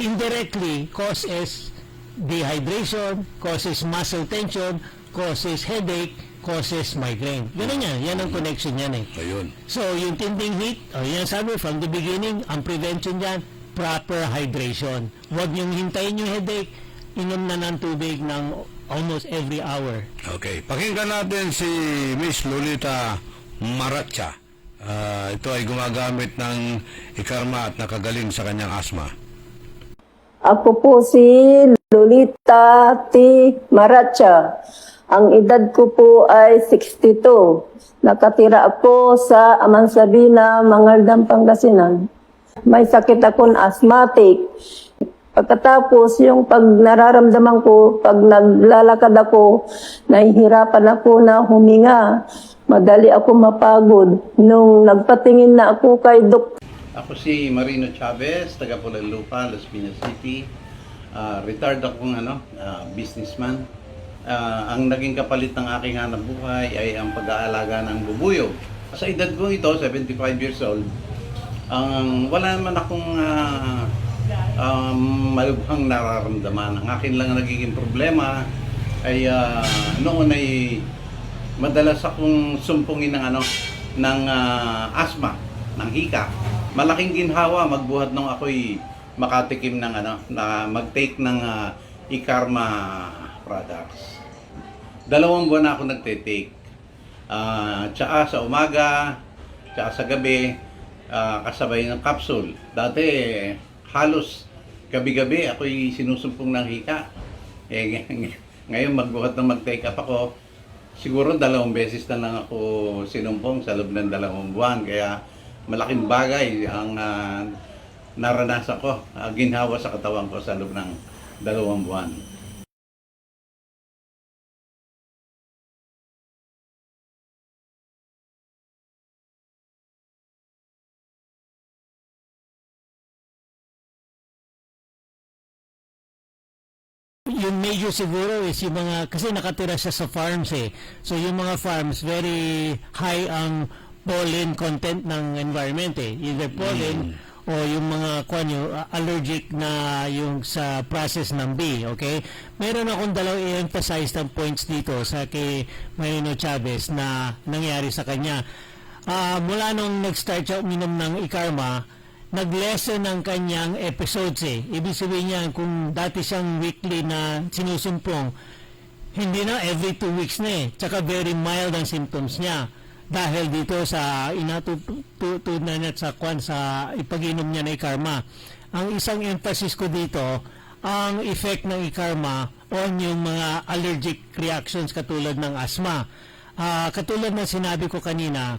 indirectly causes dehydration, causes muscle tension, causes headache, causes migraine. Ganun yan. Yan ang connection yan eh. Ayun. So, yung tinding heat, yan sabi, from the beginning, ang prevention yan, proper hydration. Huwag niyong hintayin yung headache, inom na ng tubig ng almost every hour. Okay. Pakinggan natin si Miss Lolita Maracha. Ito ay gumagamit ng e-karma at nakagaling sa kanyang asthma. Ako po si Lolita T. Maracha. Ang edad ko po ay 62. Nakatira ako sa Amansabina, Mangaldam, Pangasinan. May sakit akong asthmatic. Pagkatapos yung pag nararamdaman ko, pag naglalakad ako, nahihirapan ako na huminga. Madali ako mapagod. Nung nagpatingin na ako kay Dr. Ako si Marino Chavez, taga Pulanlupa, Las Piñas City. Retired akong businessman. Ang naging kapalit ng aking hanap buhay ay ang pag-aalaga ng bubuyog. Sa edad ko ito, 75 years old, wala naman akong malubhang nararamdaman. Ang akin lang nagiging problema ay noon ay madalas akong sumpungin ng asthma, ng hika. Malaking ginhawa magbuhat nung ako'y makatikim ng na mag-take ng e-karma products. 2 buwan na ako nagte-take. Tsaka sa umaga, tsaka sa gabi, kasabay ng capsule. Dati halos gabi-gabi ako'y sinusumpong ng hika. Ngayon magbuhat ng mag-take up ako, siguro 2 beses na lang ako sinumpong sa loob ng 2 buwan. Kaya malaking bagay ang naranasan ko, ginhawa sa katawan ko sa loob ng 2 buwan. Yung major siguro is yung mga, kasi nakatira siya sa farms eh. So yung mga farms, very high ang pollen content ng environment eh. Either pollen o yung mga allergic na yung sa process ng bee, okay? Meron akong i-emphasize ng points dito sa kay Marino Chavez na nangyari sa kanya. Mula nung nag-start siya uminom ng e-karma, nag-lessen ng kanyang episodes eh. Ibig sabihin niya, kung dati siyang weekly na sinusumpong, hindi na, every 2 weeks na eh. Tsaka very mild ang symptoms niya. Dahil dito sa inatutunan niya sa ipag-inom niya ng e-karma. Ang isang emphasis ko dito, ang effect ng e-karma on yung mga allergic reactions katulad ng asthma. Katulad ng sinabi ko kanina,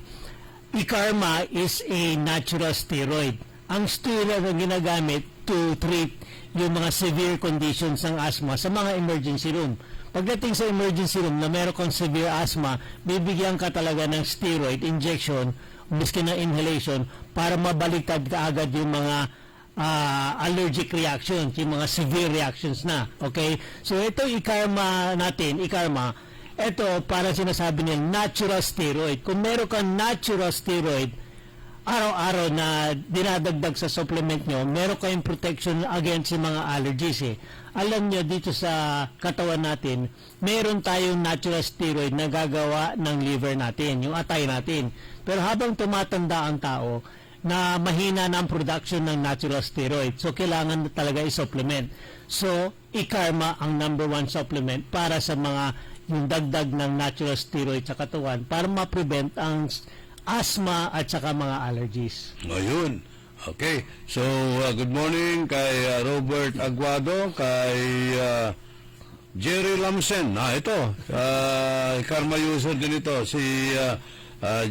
Ikarma is a natural steroid. Ang steroid ang ginagamit to treat yung mga severe conditions ng asthma sa mga emergency room. Pagdating sa emergency room na meron kang severe asthma, bibigyan ka talaga ng steroid injection, miski na inhalation, para mabaliktad ka agad yung mga allergic reactions, yung mga severe reactions na. Okay? So ito Ikarma natin, Ikarma, ito para sinasabi niya natural steroid. Kung meron kang natural steroid, araw-araw na dinadagdag sa supplement nyo, meron kayong protection against sa mga allergies eh. Alam nyo, dito sa katawan natin, meron tayong natural steroid na gagawa ng liver natin, yung atay natin. Pero habang tumatanda ang tao, na mahina na ang production ng natural steroid. So, kailangan na talaga i-supplement. So, Ikarma ang number 1 supplement para sa mga yung dagdag ng natural steroid sa katawan para ma-prevent ang asthma at saka mga allergies. Ayun. Okay. So, good morning kay Robert Aguado, kay Jerry Lamsen. Ito. Karma user din ito. Si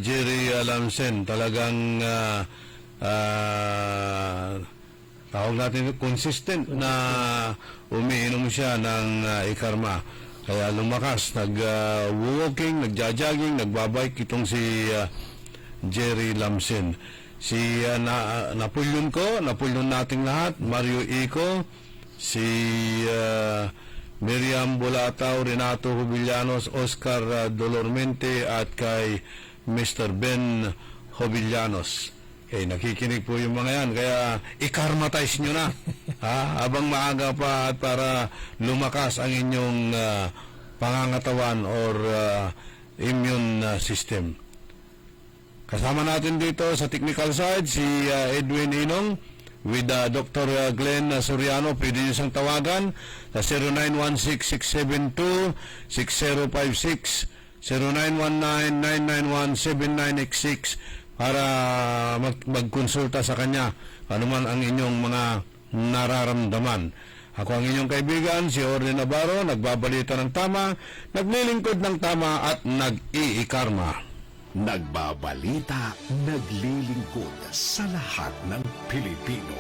Jerry Lamsen. Talagang tawag natin consistent na umiinom siya ng Ikarma. Kaya lumakas. Nag-walking, nagja-jogging, nagbabike itong si Jerry Lamsen. Si Napulyon ko, Napulyon nating lahat, Mario Ico, si Miriam Bulataw, Renato Hobillanos, Oscar Dolormente, at kay Mr. Ben Hobillanos. Nakikinig po yung mga yan, kaya i-karmatize nyo na habang maaga pa at para lumakas ang inyong pangangatawan or immune system. Kasama natin dito sa technical side si Edwin Inong with Dr. Glenn Soriano. Pwede niyo siyang tawagan sa 0916-672-6056, 0919-991-7986 para magkonsulta sa kanya ano man ang inyong mga nararamdaman. Ako ang inyong kaibigan, si Orly Navarro, nagbabalita ng tama, naglilingkod ng tama at nag-iikarma. Nagbabalita, naglilingkod sa lahat ng Pilipino.